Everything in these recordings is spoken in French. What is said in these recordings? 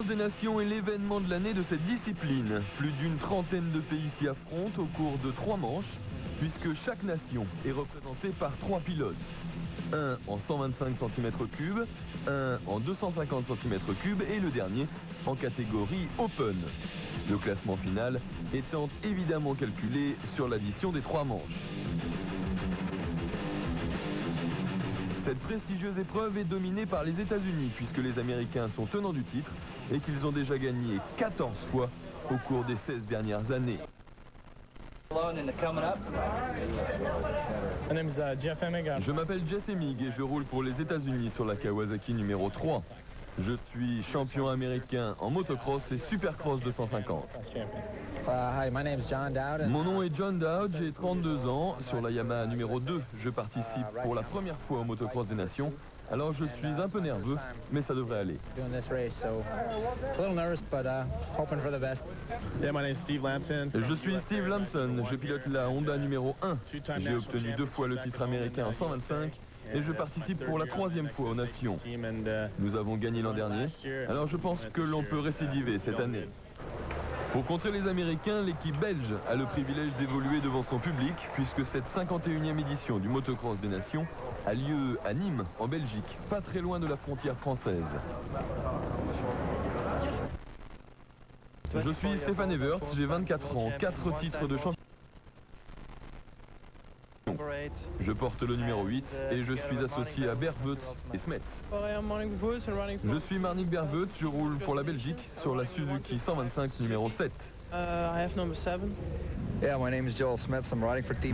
des Nations est l'événement de l'année de cette discipline. Plus d'une trentaine de pays s'y affrontent au cours de 3 manches, puisque chaque nation est représentée par 3 pilotes. Un en 125 cm3, un en 250 cm3 et le dernier en catégorie Open. Le classement final étant évidemment calculé sur l'addition des 3 manches. Cette prestigieuse épreuve est dominée par les États-Unis puisque les Américains sont tenants du titre et qu'ils ont déjà gagné 14 fois au cours des 16 dernières années. Je m'appelle Jeff Emig et je roule pour les États-Unis sur la Kawasaki numéro 3. Je suis champion américain en motocross et supercross 250. Mon nom est John Dowd, j'ai 32 ans. Sur la Yamaha numéro 2, je participe pour la première fois au motocross des nations. Alors je suis un peu nerveux, mais ça devrait aller. Je suis Steve Lamson, je pilote la Honda numéro 1. J'ai obtenu 2 fois le titre américain en 125. Et je participe pour la 3e fois aux Nations. Nous avons gagné l'an dernier, alors je pense que l'on peut récidiver cette année. Pour contrer les Américains, l'équipe belge a le privilège d'évoluer devant son public, puisque cette 51e édition du motocross des Nations a lieu à Nîmes, en Belgique, pas très loin de la frontière française. Je suis Stéphane Evert, j'ai 24 ans, 4 titres de champion. Je porte le numéro 8 et je suis associé à Berveut et Smet. Je suis Marnik Berveut, je roule pour la Belgique sur la Suzuki 125 numéro 7.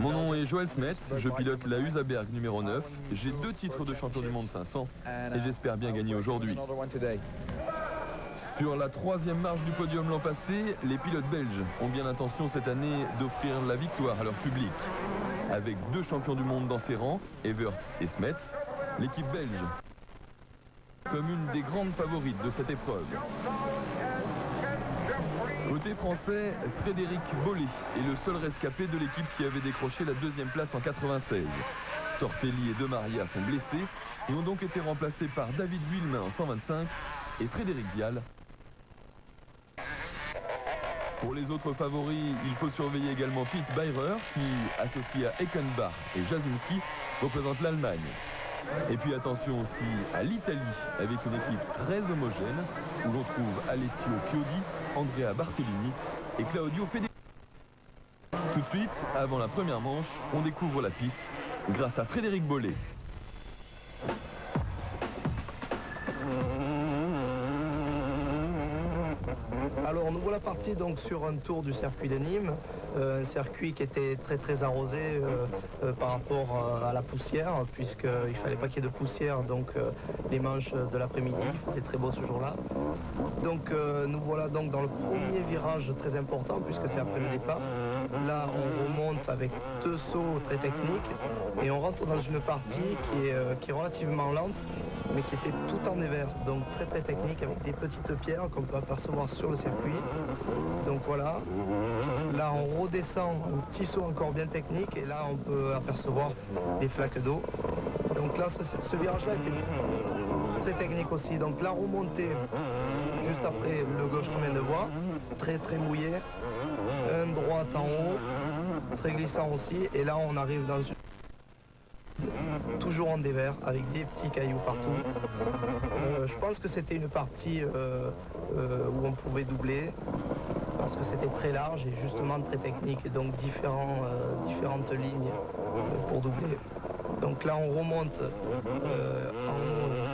Mon nom est Joël Smet, je pilote la Husaberg numéro 9. J'ai 2 titres de champion du monde 500 et j'espère bien gagner aujourd'hui. Sur la 3e marche du podium l'an passé, les pilotes belges ont bien l'intention cette année d'offrir la victoire à leur public. Avec 2 champions du monde dans ses rangs, Evert et Smet, l'équipe belge comme une des grandes favorites de cette épreuve. Côté français, Frédéric Bollé est le seul rescapé de l'équipe qui avait décroché la 2e place en 96. Tortelli et De Maria sont blessés et ont donc été remplacés par David Vuillemin en 125 et Frédéric Vial. Pour les autres favoris, il faut surveiller également Pete Beirer qui, associé à Eckenbach et Jasinski, représente l'Allemagne. Et puis attention aussi à l'Italie, avec une équipe très homogène, où l'on trouve Alessio Chiodi, Andrea Bartolini et Claudio Federici. Tout de suite, avant la première manche, on découvre la piste grâce à Frédéric Bollé. Alors nous voilà partis donc sur un tour du circuit de Nîmes, un circuit qui était très arrosé par rapport à la poussière, puisqu'il ne fallait pas qu'il y ait de poussière, donc les manches de l'après-midi, il faisait très beau ce jour-là. Donc nous voilà donc dans le premier virage très important, puisque c'est après le départ. Là on remonte avec 2 sauts très techniques et on rentre dans une partie qui est relativement lente, mais qui était tout en dévers, donc très technique, avec des petites pierres qu'on peut apercevoir sur le circuit. Donc voilà, là on redescend un petit saut encore bien technique et là on peut apercevoir des flaques d'eau. Donc là ce virage-là était très technique aussi, donc la remontée juste après le gauche qu'on vient de voir, très mouillé, un droite en haut, très glissant aussi, et là on arrive dans une toujours en dévers avec des petits cailloux partout. Je pense que c'était une partie où on pouvait doubler parce que c'était très large et justement très technique, et donc différentes lignes pour doubler. Donc là on remonte en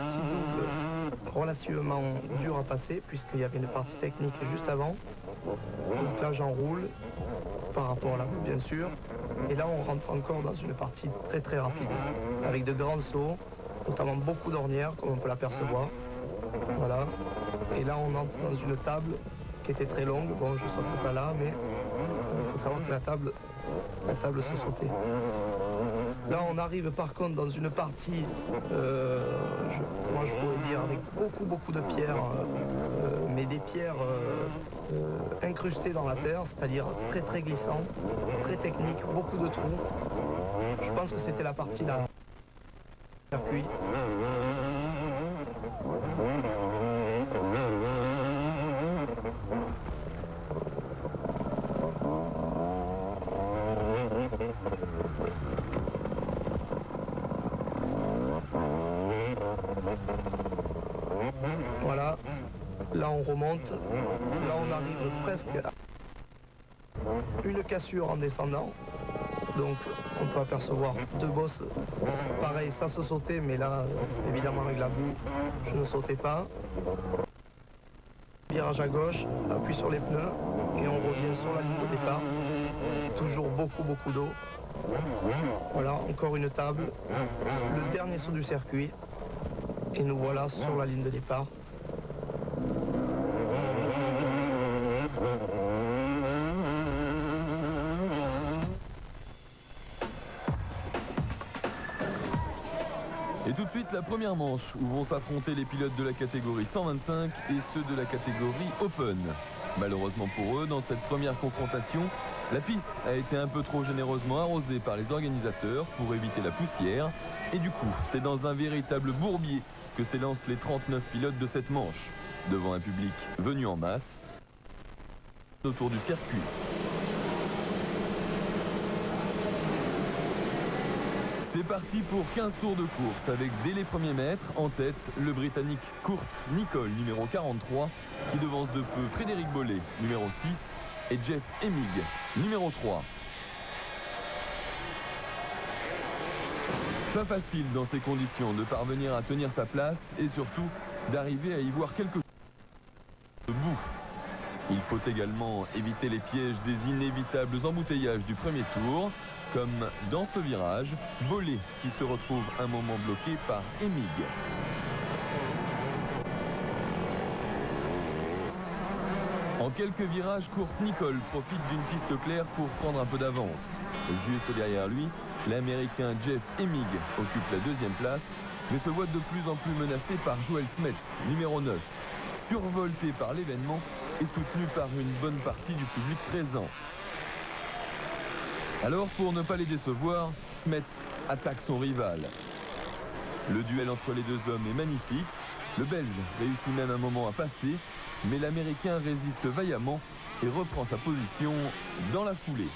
petit double relativement dur à passer puisqu'il y avait une partie technique juste avant. Donc là j'enroule par rapport à la roue bien sûr. Et là on rentre encore dans une partie très rapide, avec de grands sauts, notamment beaucoup d'ornières comme on peut l'apercevoir. Voilà. Et là on entre dans une table qui était très longue. Bon, je saute pas là, mais il faut savoir que la table se sautait. Là on arrive par contre dans une partie, moi je pourrais dire avec beaucoup de pierres, mais des pierres incrustées dans la terre, c'est-à-dire très glissant, très technique, beaucoup de trous. Je pense que c'était la partie là. Circuit. là on remonte, là on arrive presque à une cassure en descendant. Donc on peut apercevoir deux bosses, pareil ça se sautait, mais là évidemment avec la boue je ne sautais pas. Virage à gauche, appui sur les pneus et on revient sur la ligne de départ. Toujours beaucoup d'eau. Voilà, encore une table, le dernier saut du circuit et nous voilà sur la ligne de départ. Et tout de suite, la première manche où vont s'affronter les pilotes de la catégorie 125 et ceux de la catégorie Open. Malheureusement pour eux, dans cette première confrontation, la piste a été un peu trop généreusement arrosée par les organisateurs pour éviter la poussière. Et du coup, c'est dans un véritable bourbier que s'élancent les 39 pilotes de cette manche, devant un public venu en masse autour du circuit. C'est parti pour 15 tours de course avec dès les premiers mètres en tête le Britannique Kurt Nicol numéro 43 qui devance de peu Frédéric Bollé numéro 6 et Jeff Emig numéro 3. Pas facile dans ces conditions de parvenir à tenir sa place et surtout d'arriver à y voir quelque chose de bout. Il faut également éviter les pièges des inévitables embouteillages du premier tour, comme dans ce virage, Bollé qui se retrouve un moment bloqué par Emig. En quelques virages, Kurt Nicol profite d'une piste claire pour prendre un peu d'avance. Juste derrière lui, l'Américain Jeff Emig occupe la deuxième place, mais se voit de plus en plus menacé par Joel Smets, numéro 9, survolté par l'événement et soutenu par une bonne partie du public présent. Alors, pour ne pas les décevoir, Smets attaque son rival. Le duel entre les deux hommes est magnifique. Le Belge réussit même un moment à passer, mais l'Américain résiste vaillamment et reprend sa position dans la foulée.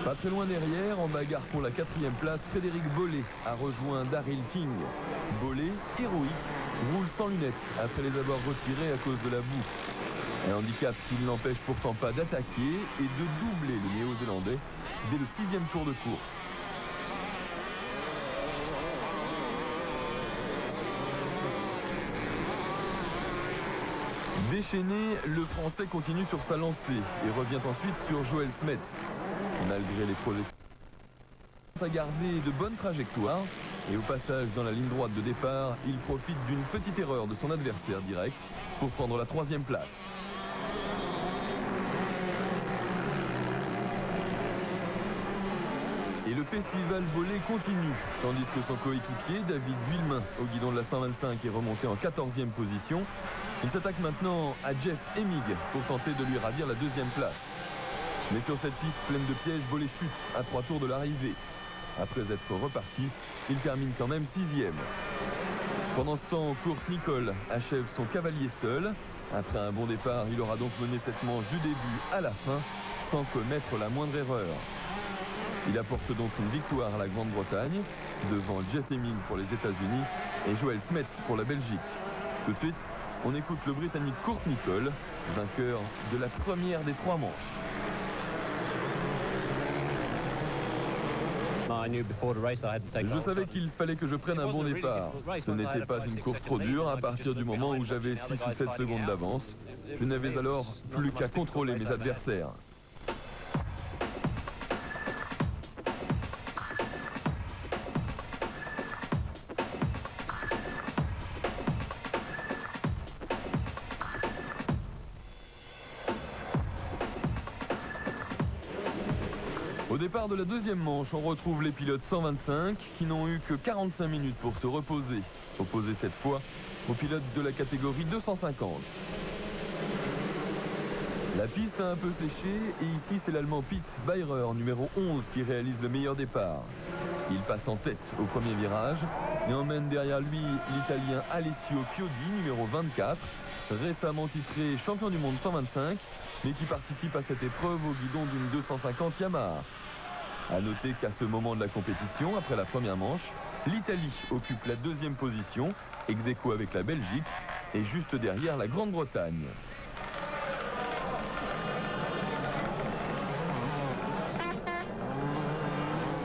Pas très loin derrière, en bagarre pour la quatrième place, Frédéric Bollé a rejoint Daryl King. Bollé, héroïque, roule sans lunettes après les avoir retirées à cause de la boue. Un handicap qui ne l'empêche pourtant pas d'attaquer et de doubler le Néo-Zélandais dès le 6e tour de course. Déchaîné, le Français continue sur sa lancée et revient ensuite sur Joel Smets. Malgré les projections, à garder de bonnes trajectoires et au passage dans la ligne droite de départ, il profite d'une petite erreur de son adversaire direct pour prendre la 3e place. Et le festival Bollé continue, tandis que son coéquipier, David Vuillemin, au guidon de la 125, est remonté en 14e position. Il s'attaque maintenant à Jeff Emig pour tenter de lui ravir la 2e place. Mais sur cette piste pleine de pièges, Bollé chute à 3 tours de l'arrivée. Après être reparti, il termine quand même 6e. Pendant ce temps, Kurt Nicol achève son cavalier seul. Après un bon départ, il aura donc mené cette manche du début à la fin, sans commettre la moindre erreur. Il apporte donc une victoire à la Grande-Bretagne, devant Jeff Emig pour les États-Unis et Joel Smets pour la Belgique. Tout de suite, on écoute le Britannique Kurt Nicol, vainqueur de la première des 3 manches. Je savais qu'il fallait que je prenne un bon départ. Ce n'était pas une course trop dure à partir du moment où j'avais 6 ou 7 secondes d'avance. Je n'avais alors plus qu'à contrôler mes adversaires. Au départ de la 2e manche, on retrouve les pilotes 125 qui n'ont eu que 45 minutes pour se reposer. Opposés cette fois aux pilotes de la catégorie 250. La piste a un peu séché et ici c'est l'Allemand Pete Beirer, numéro 11, qui réalise le meilleur départ. Il passe en tête au premier virage et emmène derrière lui l'Italien Alessio Chiodi, numéro 24, récemment titré champion du monde 125, mais qui participe à cette épreuve au guidon d'une 250 Yamaha. A noter qu'à ce moment de la compétition, après la première manche, l'Italie occupe la deuxième position, ex aequo avec la Belgique, et juste derrière la Grande-Bretagne.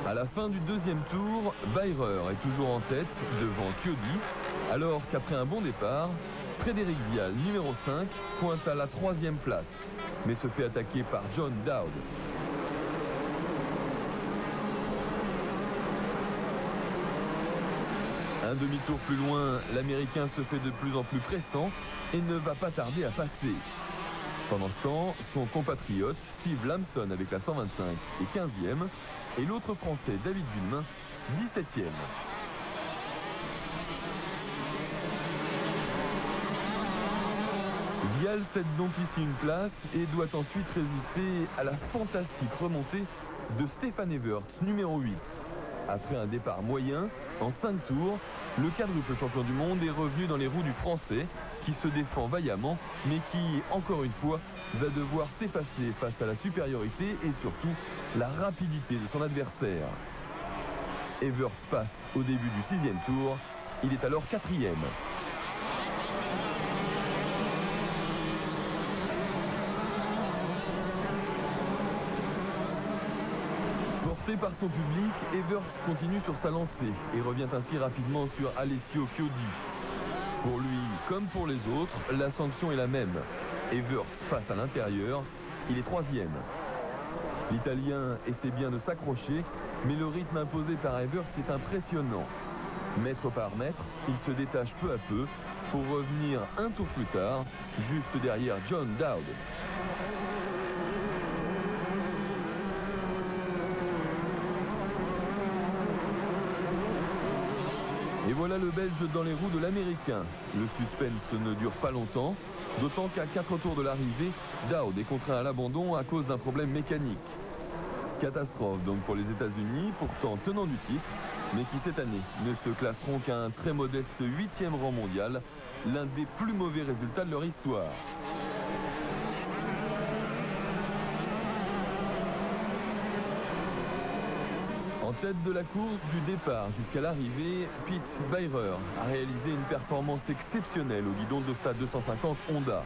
À la fin du deuxième tour, Beirer est toujours en tête devant Chiodi, alors qu'après un bon départ, Frédéric Vial, numéro 5, pointe à la 3e place, mais se fait attaquer par John Dowd. Un demi-tour plus loin, l'Américain se fait de plus en plus pressant et ne va pas tarder à passer. Pendant ce temps, son compatriote Steve Lamson avec la 125 est 15e et l'autre Français David Villemain 17e. Vial cède donc ici une place et doit ensuite résister à la fantastique remontée de Stefan Evert, numéro 8. Après un départ moyen, en 5 tours, le quadruple champion du monde est revenu dans les roues du Français, qui se défend vaillamment, mais qui, encore une fois, va devoir s'effacer face à la supériorité et surtout la rapidité de son adversaire. Evert passe au début du 6e tour, il est alors 4e. Porté par son public, Evert continue sur sa lancée et revient ainsi rapidement sur Alessio Chiodi. Pour lui, comme pour les autres, la sanction est la même. Evert passe à l'intérieur, il est 3e. L'Italien essaie bien de s'accrocher, mais le rythme imposé par Evert est impressionnant. Mètre par mètre, il se détache peu à peu pour revenir un tour plus tard, juste derrière John Dowd. Et voilà le Belge dans les roues de l'Américain. Le suspense ne dure pas longtemps, d'autant qu'à 4 tours de l'arrivée, Dowd est contraint à l'abandon à cause d'un problème mécanique. Catastrophe donc pour les États-Unis, pourtant tenants du titre, mais qui cette année ne se classeront qu'à un très modeste 8e rang mondial, l'un des plus mauvais résultats de leur histoire. En tête de la course du départ jusqu'à l'arrivée, Pete Beirer a réalisé une performance exceptionnelle au guidon de sa 250 Honda.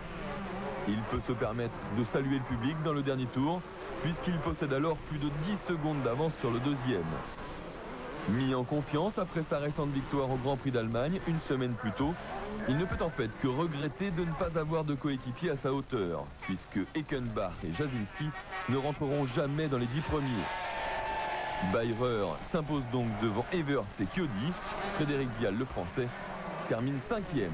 Il peut se permettre de saluer le public dans le dernier tour, puisqu'il possède alors plus de 10 secondes d'avance sur le deuxième. Mis en confiance après sa récente victoire au Grand Prix d'Allemagne une semaine plus tôt, il ne peut en fait que regretter de ne pas avoir de coéquipier à sa hauteur, puisque Eckenbach et Jasinski ne rentreront jamais dans les 10 premiers. Beirer s'impose donc devant Evert et Chiodi. Frédéric Vial, le Français, termine 5e.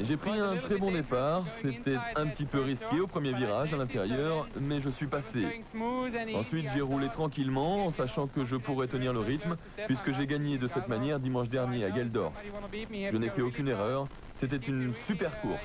J'ai pris un très bon départ, c'était un petit peu risqué au premier virage à l'intérieur, mais je suis passé. Ensuite j'ai roulé tranquillement en sachant que je pourrais tenir le rythme, puisque j'ai gagné de cette manière dimanche dernier à Geldorf. Je n'ai fait aucune erreur, c'était une super course.